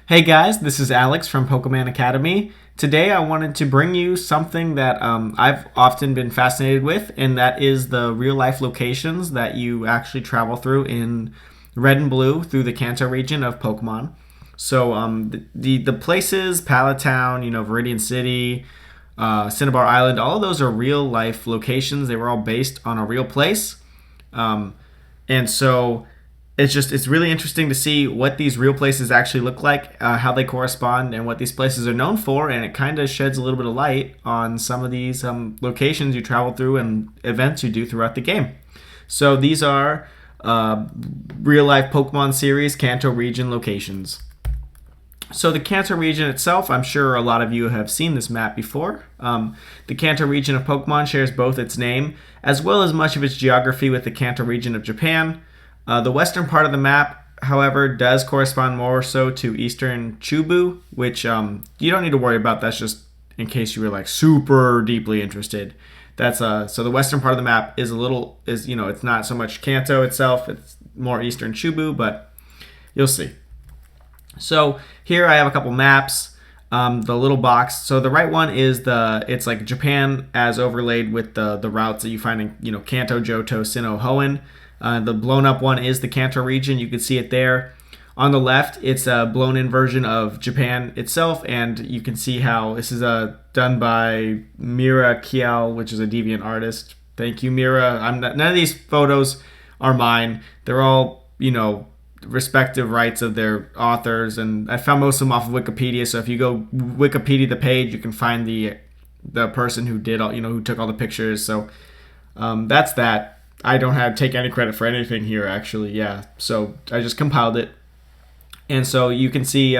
Hey guys, this is Alex from Pokemon Academy. Today I wanted to bring you something that I've often been fascinated with, and that is the real life locations that you actually travel through in Red and Blue through the Kanto region of Pokemon. So the places, Pallet Town, Viridian City, Cinnabar Island, all of those are real life locations. They were all based on a real place. Um, and so it's really interesting to see what these real places actually look like, how they correspond, and what these places are known for. And it kind of sheds a little bit of light on some of these locations you travel through and events you do throughout the game. So these are real life Pokemon series Kanto region locations. So the Kanto region itself, I'm sure a lot of you have seen this map before. The Kanto region of Pokemon shares both its name as well as much of its geography with the Kanto region of Japan. The western part of the map, however, does correspond more so to eastern Chubu, which you don't need to worry about. That's just in case you were like super deeply interested. That's so the western part of the map is it's not so much Kanto itself. It's more eastern Chubu, but you'll see. So here I have a couple maps. The little box. So the right one is it's like Japan as overlaid with the routes that you find in Kanto, Johto, Sinnoh, Hoenn. The blown up one is the Kanto region. You can see it there. On the left, it's a blown in version of Japan itself, and you can see how this is done by Mira Kiel, which is a deviant artist. Thank you, Mira. None of these photos are mine. They're all respective rights of their authors, and I found most of them off of Wikipedia. So if you go Wikipedia the page, you can find the person who did who took all the pictures. So that's that. I don't take any credit for anything here, actually. Yeah, so I just compiled it, and so you can see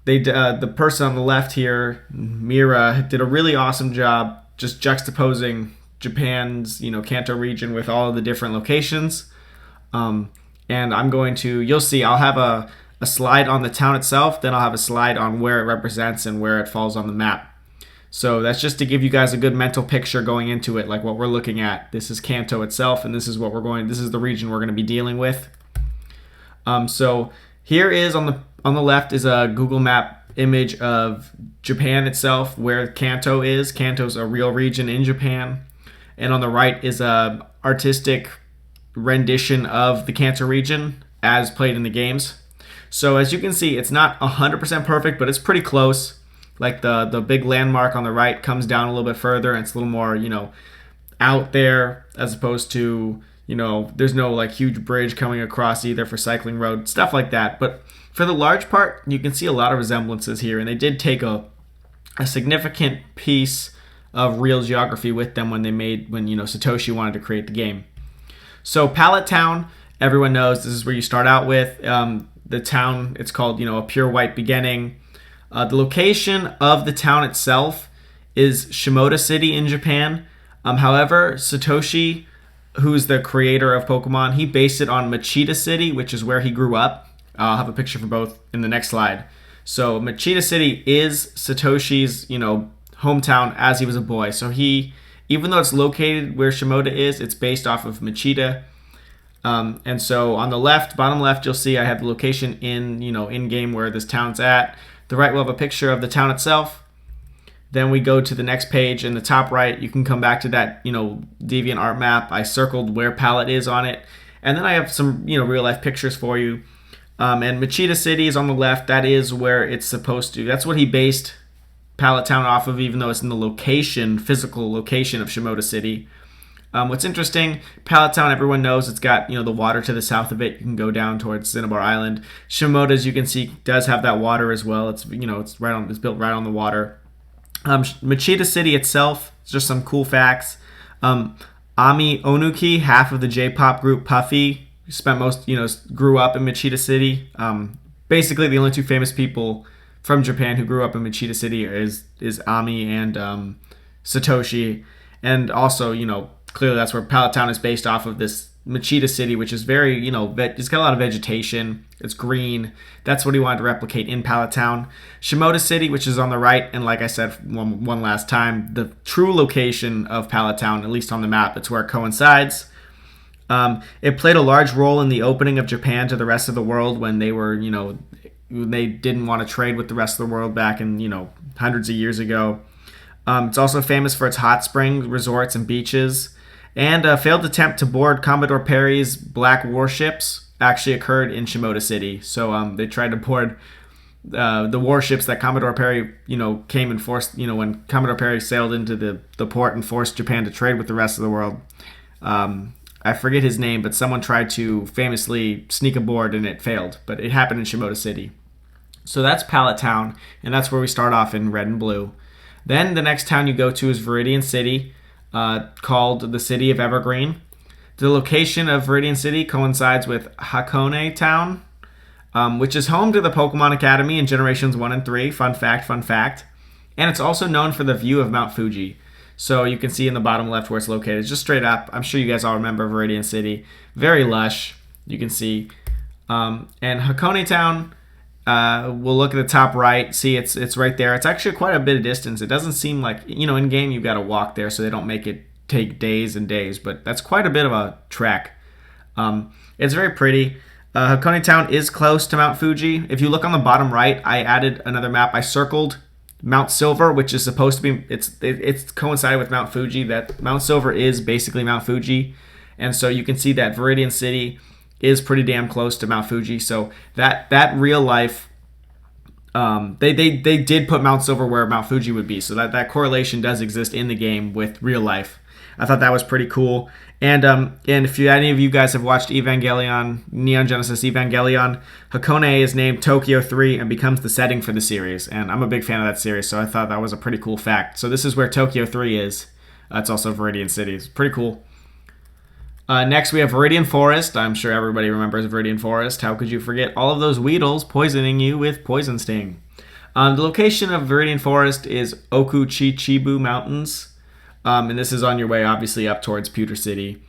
the person on the left here, Mira, did a really awesome job just juxtaposing Japan's Kanto region with all of the different locations. And you'll see, I'll have a slide on the town itself, then I'll have a slide on where it represents and where it falls on the map. So that's just to give you guys a good mental picture going into it, like what we're looking at. This is Kanto itself, and this is the region we're going to be dealing with. So here is on the left is a Google Map image of Japan itself, where Kanto is. Kanto's a real region in Japan. And on the right is a artistic rendition of the Kanto region as played in the games. So as you can see, it's not 100% perfect, but it's pretty close. Like the big landmark on the right comes down a little bit further, and it's a little more, out there, as opposed to, there's no like huge bridge coming across either for cycling road, stuff like that. But for the large part, you can see a lot of resemblances here, and they did take a significant piece of real geography with them when Satoshi wanted to create the game. So Pallet Town, everyone knows this is where you start out with. The town, it's called, a pure white beginning. The location of the town itself is Shimoda City in Japan. However, Satoshi, who's the creator of Pokemon, he based it on Machida City, which is where he grew up. I'll have a picture for both in the next slide. So Machida City is Satoshi's, hometown as he was a boy. So even though it's located where Shimoda is, it's based off of Machida. And so on the left, bottom left, you'll see I have the location in game where this town's at. The right will have a picture of the town itself. Then we go to the next page. In the top right, you can come back to that, deviant art map. I circled where Pallet is on it. And then I have some, real life pictures for you. And Machida City is on the left. That is where it's supposed to. That's what he based Pallet Town off of, even though it's in the physical location of Shimoda City. What's interesting, Pallet Town, everyone knows it's got, the water to the south of it. You can go down towards Cinnabar Island. Shimoda, as you can see, does have that water as well. It's, it's built right on the water. Machida City itself, just some cool facts. Ami Onuki, half of the J-pop group Puffy, grew up in Machida City. Basically, the only two famous people from Japan who grew up in Machida City is Ami and Satoshi. And also, clearly that's where Pallet Town is based off of, this Machida City, which is very, it's got a lot of vegetation. It's green. That's what he wanted to replicate in Pallet Town. Shimoda City, which is on the right, and like I said one last time, the true location of Pallet Town, at least on the map, it's where it coincides. It played a large role in the opening of Japan to the rest of the world when they were, they didn't want to trade with the rest of the world back in, hundreds of years ago. It's also famous for its hot spring resorts and beaches. And a failed attempt to board Commodore Perry's black warships actually occurred in Shimoda City. So they tried to board the warships that Commodore Perry, came and forced, when Commodore Perry sailed into the port and forced Japan to trade with the rest of the world. I forget his name, but someone tried to famously sneak aboard and it failed. But it happened in Shimoda City. So that's Pallet Town, and that's where we start off in red and blue. Then the next town you go to is Viridian City, called the City of Evergreen. The location of Viridian City coincides with Hakone Town, which is home to the Pokemon Academy in Generations 1 and 3. Fun fact. And it's also known for the view of Mount Fuji. So you can see in the bottom left where it's located. It's just straight up. I'm sure you guys all remember Viridian City. Very lush, you can see. And Hakone Town, we'll look at the top right. See, it's right there. It's actually quite a bit of distance. It doesn't seem like, in game you've got to walk there, so they don't make it take days and days. But that's quite a bit of a trek. It's very pretty. Hakone Town is close to Mount Fuji. If you look on the bottom right, I added another map. I circled Mount Silver, which is supposed to be, it's coincided with Mount Fuji. That Mount Silver is basically Mount Fuji. And so you can see that Viridian City is pretty damn close to Mount Fuji. So that real life, they did put Mount Silver where Mount Fuji would be. So that correlation does exist in the game with real life. I thought that was pretty cool. And if any of you guys have watched Evangelion, Neon Genesis Evangelion, Hakone is named Tokyo 3 and becomes the setting for the series. And I'm a big fan of that series, so I thought that was a pretty cool fact. So this is where Tokyo 3 is. It's also Viridian City. It's pretty cool. Next, we have Viridian Forest. I'm sure everybody remembers Viridian Forest. How could you forget all of those Weedles poisoning you with Poison Sting? The location of Viridian Forest is Okuchichibu Mountains. And this is on your way, obviously, up towards Pewter City.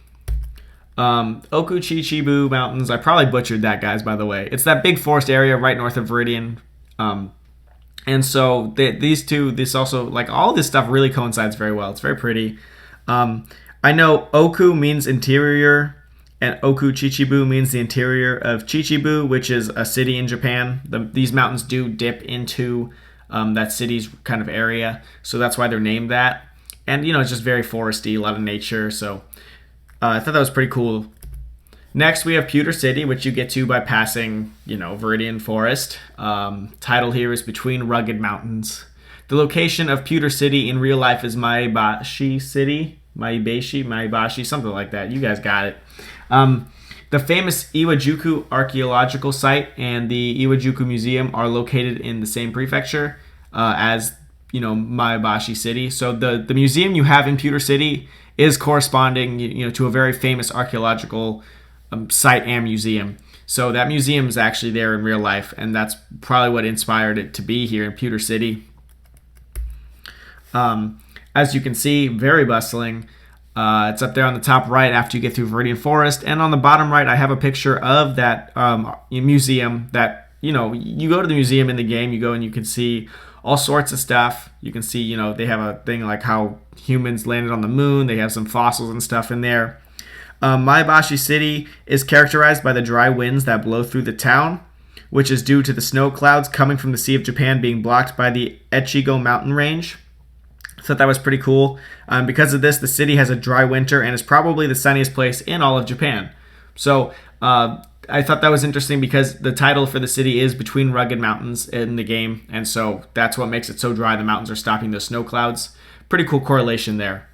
Okuchichibu Mountains. I probably butchered that, guys, by the way. It's that big forest area right north of Viridian. And so this also, like, all this stuff really coincides very well. It's very pretty. I know Oku means interior, and Okuchichibu means the interior of Chichibu, which is a city in Japan. These mountains do dip into that city's kind of area, so that's why they're named that. And, it's just very foresty, a lot of nature, so I thought that was pretty cool. Next, we have Pewter City, which you get to by passing, Viridian Forest. Title here is Between Rugged Mountains. The location of Pewter City in real life is Maebashi City. Maebashi, something like that. You guys got it. The famous Iwajuku archaeological site and the Iwajuku Museum are located in the same prefecture as Maebashi City. So the museum you have in Pewter City is corresponding, to a very famous archaeological site and museum. So that museum is actually there in real life, and that's probably what inspired it to be here in Pewter City. As you can see, very bustling. It's up there on the top right after you get through Viridian Forest, and on the bottom right, I have a picture of that museum. That you go to the museum in the game, you go and you can see all sorts of stuff. You can see, they have a thing like how humans landed on the moon. They have some fossils and stuff in there. Maebashi City is characterized by the dry winds that blow through the town, which is due to the snow clouds coming from the Sea of Japan being blocked by the Echigo mountain range. I thought that was pretty cool. Because of this, the city has a dry winter and is probably the sunniest place in all of Japan. So I thought that was interesting because the title for the city is Between Rugged Mountains in the game, and so that's what makes it so dry. The mountains are stopping those snow clouds. Pretty cool correlation there.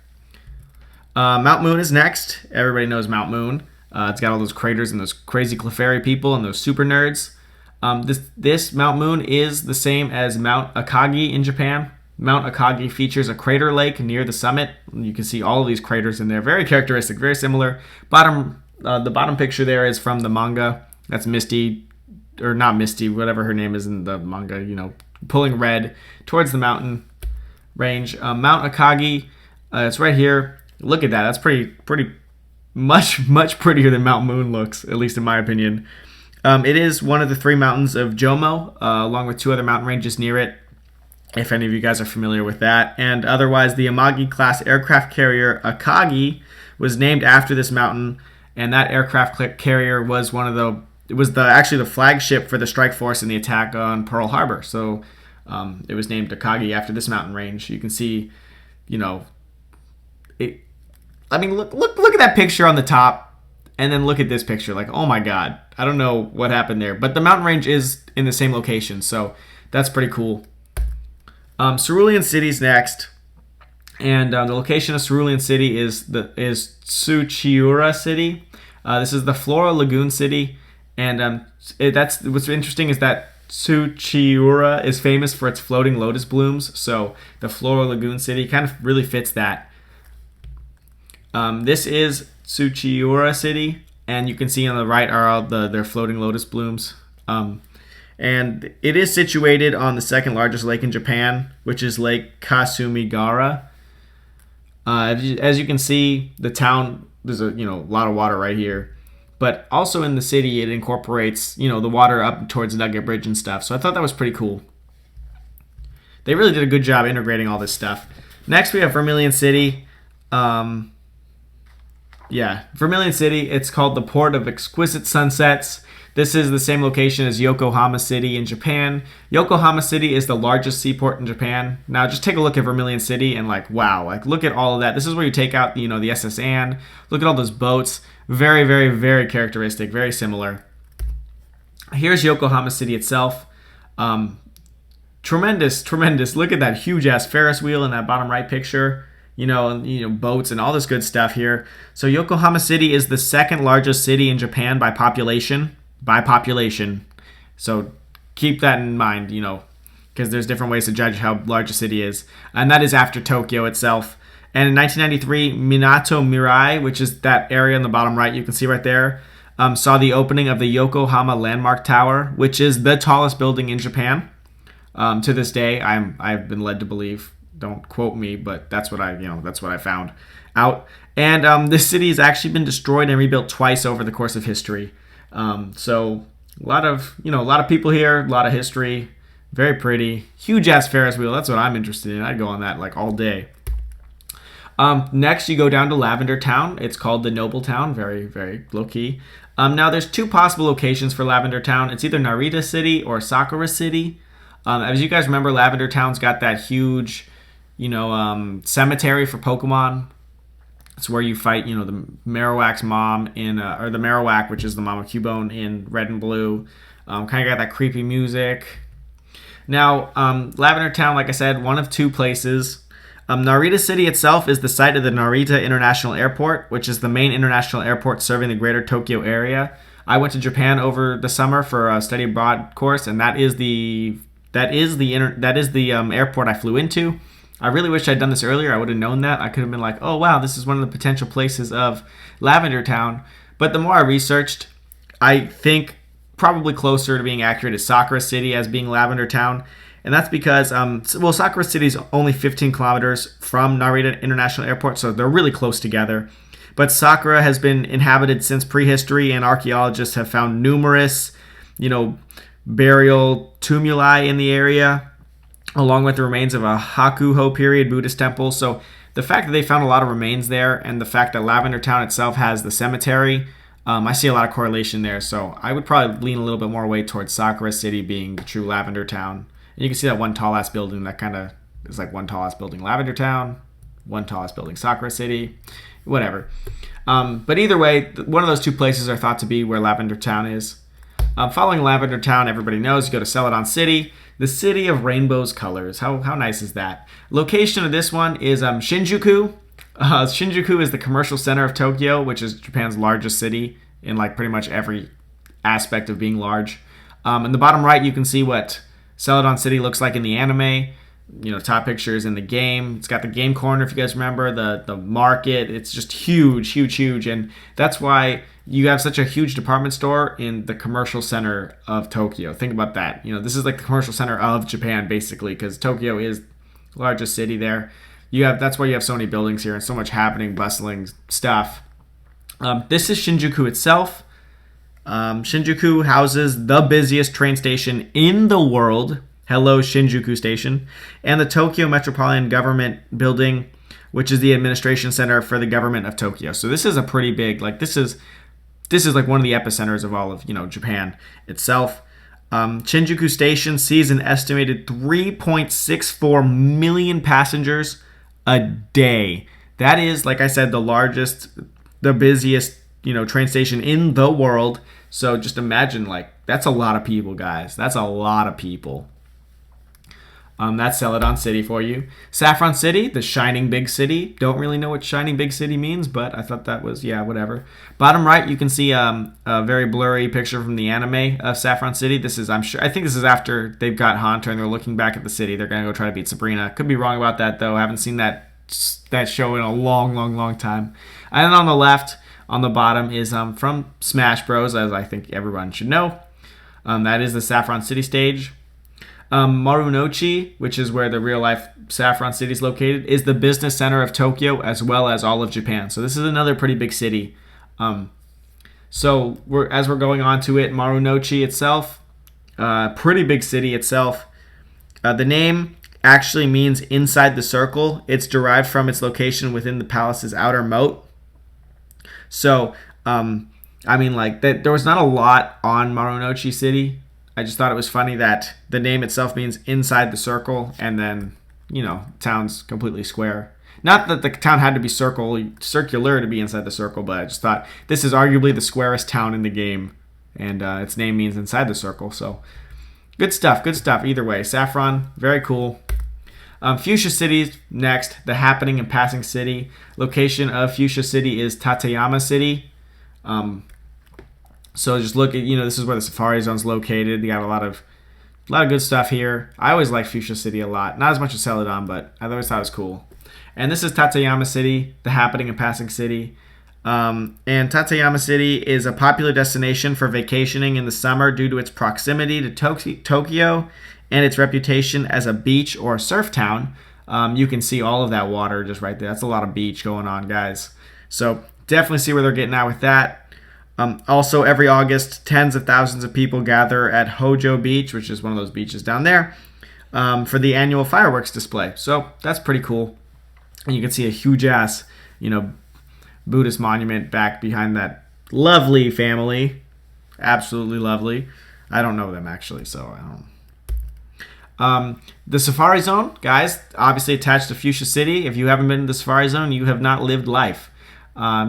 Mount Moon is next. Everybody knows Mount Moon. It's got all those craters and those crazy Clefairy people and those super nerds. This Mount Moon is the same as Mount Akagi in Japan. Mount Akagi features a crater lake near the summit. You can see all of these craters in there. Very characteristic, very similar. The bottom picture there is from the manga. That's Misty, or not Misty, whatever her name is in the manga, pulling red towards the mountain range. Mount Akagi, it's right here. Look at that. That's pretty much prettier than Mount Moon looks, at least in my opinion. It is one of the 3 mountains of Jomo, along with 2 other mountain ranges near it, if any of you guys are familiar with that. And otherwise, the Amagi-class aircraft carrier Akagi was named after this mountain, and that aircraft carrier was one of it was actually the flagship for the strike force in the attack on Pearl Harbor. So it was named Akagi after this mountain range. You can see, it. I mean, look at that picture on the top, and then look at this picture. Like, oh my God, I don't know what happened there, but the mountain range is in the same location, so that's pretty cool. Cerulean City's next, and the location of Cerulean City is Tsuchiura City. This is the Floral Lagoon City, and that's what's interesting is that Tsuchiura is famous for its floating lotus blooms. So the Floral Lagoon City kind of really fits that. This is Tsuchiura City, and you can see on the right are all their floating lotus blooms. And it is situated on the second largest lake in Japan, which is Lake Kasumigara. As you can see, the town, there's a lot of water right here. But also in the city, it incorporates, the water up towards Nugget Bridge and stuff. So I thought that was pretty cool. They really did a good job integrating all this stuff. Next, we have Vermillion City. Vermillion City. It's called the Port of Exquisite Sunsets. This is the same location as Yokohama City in Japan. Yokohama City is the largest seaport in Japan. Now, just take a look at Vermillion City and wow, look at all of that. This is where you take out, the SS Anne. Look at all those boats. Very, very, very characteristic, very similar. Here's Yokohama City itself. Tremendous. Look at that huge-ass Ferris wheel in that bottom right picture. Boats and all this good stuff here. So Yokohama City is the second largest city in Japan by population. So keep that in mind, because there's different ways to judge how large a city is. And that is after Tokyo itself. And in 1993, Minato Mirai, which is that area in the bottom right, you can see right there, saw the opening of the Yokohama Landmark Tower, which is the tallest building in Japan. To this day, I've been led to believe. Don't quote me, but that's what I found out. And this city has actually been destroyed and rebuilt twice over the course of history. So a lot of people here, a lot of history, very pretty, huge ass Ferris wheel. That's what I'm interested in. I'd go on that all day. Next, you go down to Lavender Town. It's called the Noble Town, very, very low-key. Now, there's two possible locations for Lavender Town. It's either Narita City or Sakura City. As you guys remember, Lavender Town's got that huge, cemetery for Pokemon. It's where you fight, the Marowak's mom or the Marowak, which is the mom of Cubone in Red and Blue. Kind of got that creepy music. Now, Lavender Town, like I said, one of two places. Narita City itself is the site of the Narita International Airport, which is the main international airport serving the greater Tokyo area. I went to Japan over the summer for a study abroad course, and that is the airport I flew into. I really wish I'd done this earlier. I would have known that. I could have been like, oh wow, this is one of the potential places of Lavender Town. But the more I researched, I think probably closer to being accurate is Sakura City as being Lavender Town. And that's because, Sakura City is only 15 kilometers from Narita International Airport, so they're really close together. But Sakura has been inhabited since prehistory, and archaeologists have found numerous, burial tumuli in the area, along with the remains of a Hakuho period Buddhist temple. So the fact that they found a lot of remains there, and the fact that Lavender Town itself has the cemetery, I see a lot of correlation there. So I would probably lean a little bit more weight towards Sakura City being the true Lavender Town. And you can see that one tall-ass building that kind of is like one tall-ass building Lavender Town, one tall-ass building Sakura City, whatever. But either way, one of those two places are thought to be where Lavender Town is. Following Lavender Town, everybody knows, you go to Celadon City, the city of rainbow's colors. How nice is that? Location of this one is Shinjuku. Shinjuku is the commercial center of Tokyo, which is Japan's largest city in pretty much every aspect of being large. In the bottom right, you can see what Celadon City looks like in the anime. Top picture is in the game. It's got the game corner, if you guys remember, the market. It's just huge. And that's why you have such a huge department store in the commercial center of Tokyo. Think about that. This is like the commercial center of Japan, basically, because Tokyo is the largest city there. That's why you have so many buildings here and so much happening, bustling stuff. This is Shinjuku itself. Shinjuku houses the busiest train station in the world. Hello, Shinjuku Station. And the Tokyo Metropolitan Government Building, which is the administration center for the government of Tokyo. So this is a pretty big, this is like one of the epicenters of all of Japan itself. Shinjuku Station sees an estimated 3.64 million passengers a day. That is, like I said, the largest, the busiest, train station in the world. So just imagine, like, that's a lot of people, guys. That's a lot of people. That's Celadon City for you. Saffron City, the shining big city. Don't really know what shining big city means, but I thought that was, yeah, whatever. Bottom right, you can see a very blurry picture from the anime of Saffron City. This is, I think this is after they've got Hunter and they're looking back at the city. They're going to go try to beat Sabrina. Could be wrong about that, though. I haven't seen that show in a long time. And then on the left, on the bottom, is from Smash Bros, as I think everyone should know. That is the Saffron City stage. Marunouchi, which is where the real-life Saffron City is located, is the business center of Tokyo as well as all of Japan. So this is another pretty big city. So as we're going on to it, Marunouchi itself, pretty big city itself. The name actually means inside the circle. It's derived from its location within the palace's outer moat. So, there was not a lot on Marunouchi City. I just thought it was funny that the name itself means inside the circle, and then, town's completely square. Not that the town had to be circular to be inside the circle, but I just thought this is arguably the squarest town in the game, and its name means inside the circle. So, good stuff either way. Saffron, very cool. Fuchsia City next, the happening and passing city. Location of Fuchsia City is Tateyama City. So just look at, this is where the Safari Zone's located. They got a lot of good stuff here. I always like Fuchsia City a lot. Not as much as Celadon, but I always thought it was cool. And this is Tateyama City, the happening and passing city. And Tateyama City is a popular destination for vacationing in the summer due to its proximity to Tokyo and its reputation as a beach or a surf town. You can see all of that water just right there. That's a lot of beach going on, guys. So definitely see where they're getting at with that. Also, every August, tens of thousands of people gather at Hojo Beach, which is one of those beaches down there, for the annual fireworks display. So that's pretty cool. And you can see a huge-ass, Buddhist monument back behind that lovely family. Absolutely lovely. I don't know them, actually, so I don't. The Safari Zone, guys, obviously attached to Fuchsia City. If you haven't been to the Safari Zone, you have not lived life.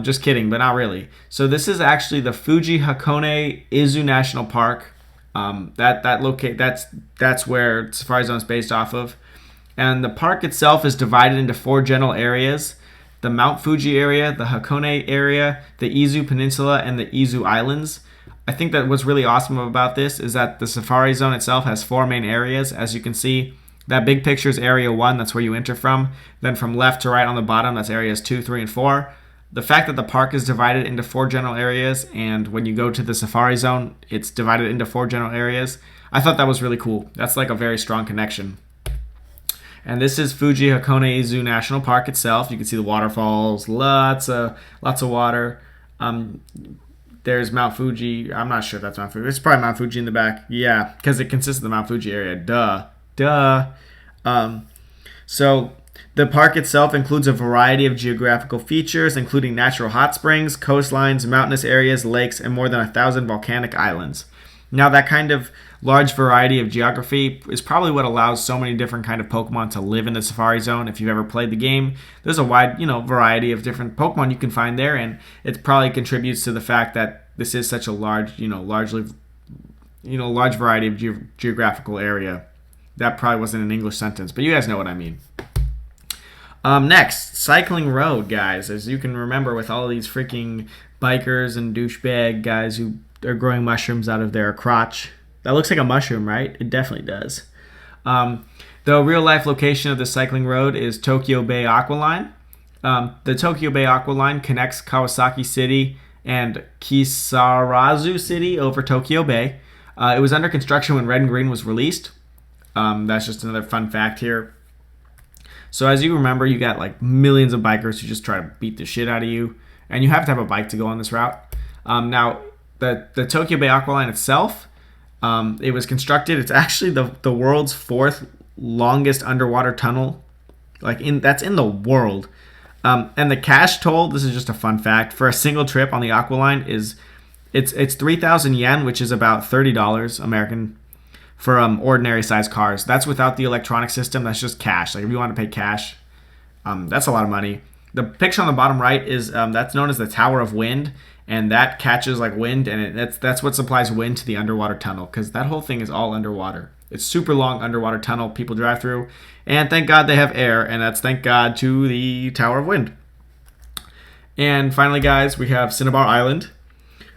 Just kidding, but not really. So this is actually the Fuji-Hakone-Izu National Park. That's where Safari Zone is based off of. And the park itself is divided into 4 general areas: the Mount Fuji area, the Hakone area, the Izu Peninsula, and the Izu Islands. I think that what's really awesome about this is that the Safari Zone itself has 4 main areas. As you can see, that big picture is Area 1. That's where you enter from. Then from left to right on the bottom, that's Areas 2, 3, and 4. The fact that the park is divided into 4 general areas, and when you go to the Safari Zone, it's divided into 4 general areas, I thought that was really cool. That's like a very strong connection. And this is Fuji-Hakone-Izu National Park itself. You can see the waterfalls, lots of water. There's Mount Fuji. I'm not sure if that's Mount Fuji. It's probably Mount Fuji in the back. Yeah, because it consists of the Mount Fuji area. Duh. So the park itself includes a variety of geographical features, including natural hot springs, coastlines, mountainous areas, lakes, and more than 1,000 volcanic islands. Now, that kind of large variety of geography is probably what allows so many different kind of Pokemon to live in the Safari Zone. If you've ever played the game, there's a wide, variety of different Pokemon you can find there, and it probably contributes to the fact that this is such a large, large variety of geographical area. That probably wasn't an English sentence, but you guys know what I mean. Next, cycling road, guys. As you can remember, with all these freaking bikers and douchebag guys who are growing mushrooms out of their crotch. That looks like a mushroom, right? It definitely does. The real-life location of the cycling road is Tokyo Bay Aqua-Line. The Tokyo Bay Aqua-Line connects Kawasaki City and Kisarazu City over Tokyo Bay. It was under construction when Red and Green was released. That's just another fun fact here. So as you remember, you got like millions of bikers who just try to beat the shit out of you. And you have to have a bike to go on this route. Now, the Tokyo Bay Aqua-Line itself, it was constructed. It's actually the world's 4th longest underwater tunnel. That's in the world. And the cash toll, this is just a fun fact, for a single trip on the Aqua-Line is It's 3,000 yen, which is about $30 American for ordinary size cars. That's without the electronic system. That's just cash. Like if you want to pay cash, that's a lot of money. The picture on the bottom right is that's known as the Tower of Wind, and that catches like wind, and that's what supplies wind to the underwater tunnel, because that whole thing is all underwater. It's super long underwater tunnel people drive through, and thank God they have air, and that's thank God to the Tower of Wind. And finally, guys, we have Cinnabar Island,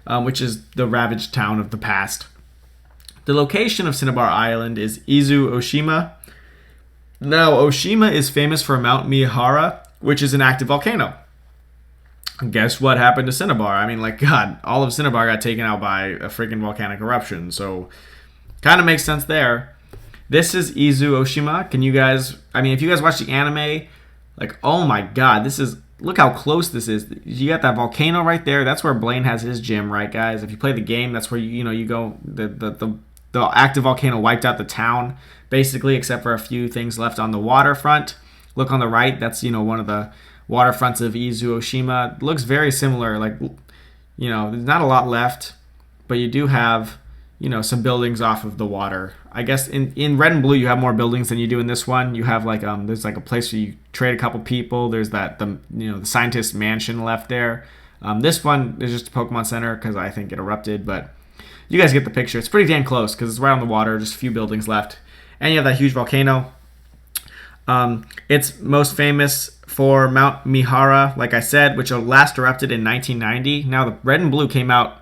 which is the ravaged town of the past. The location of Cinnabar Island is Izu Oshima. Now, Oshima is famous for Mount Miyahara, which is an active volcano. Guess what happened to Cinnabar? I mean, like, God, all of Cinnabar got taken out by a freaking volcanic eruption, so kind of makes sense there. This is Izu Oshima. Can you guys, I mean, if you guys watch the anime, like, oh my God, this is, look how close this is. You got that volcano right there. That's where Blaine has his gym, right, guys? If you play the game, that's where you go. The active volcano wiped out the town, basically, except for a few things left on the waterfront. Look on the right. That's, one of the waterfronts of Izu Oshima. It looks very similar. Like, there's not a lot left, but you do have, some buildings off of the water. I guess in red and blue, you have more buildings than you do in this one. You have there's like a place where you trade a couple people. There's the scientist mansion left there. This one is just a Pokemon Center because I think it erupted, but you guys get the picture. It's pretty damn close because it's right on the water. Just a few buildings left, and you have that huge volcano. It's most famous for Mount Mihara, like I said, which last erupted in 1990. Now the red and blue came out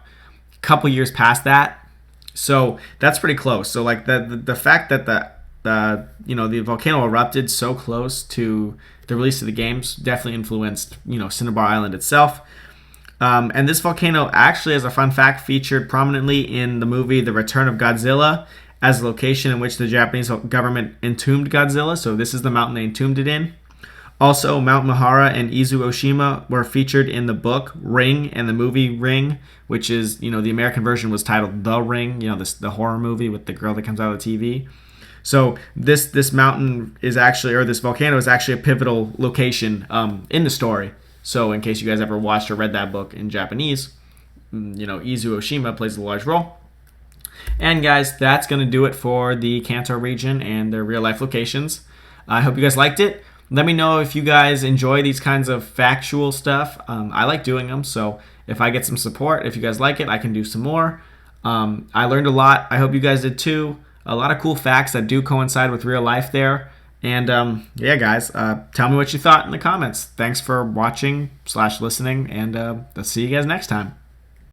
a couple years past that. So that's pretty close. So like the fact that the volcano erupted so close to the release of the games definitely influenced Cinnabar Island itself. And this volcano actually, as a fun fact, featured prominently in the movie The Return of Godzilla as a location in which the Japanese government entombed Godzilla. So this is the mountain they entombed it in. Also, Mount Mihara and Izu Oshima were featured in the book Ring and the movie Ring, which is, the American version was titled The Ring, the horror movie with the girl that comes out of the TV. So this mountain is actually, or this volcano is actually a pivotal location in the story. So in case you guys ever watched or read that book in Japanese, Izu Oshima plays a large role. And guys, that's going to do it for the Kanto region and their real life locations. I hope you guys liked it. Let me know if you guys enjoy these kinds of factual stuff. I like doing them, so if I get some support, if you guys like it, I can do some more. I learned a lot. I hope you guys did too. A lot of cool facts that do coincide with real life there. And yeah, guys, tell me what you thought in the comments. Thanks for watching/listening, and I'll see you guys next time.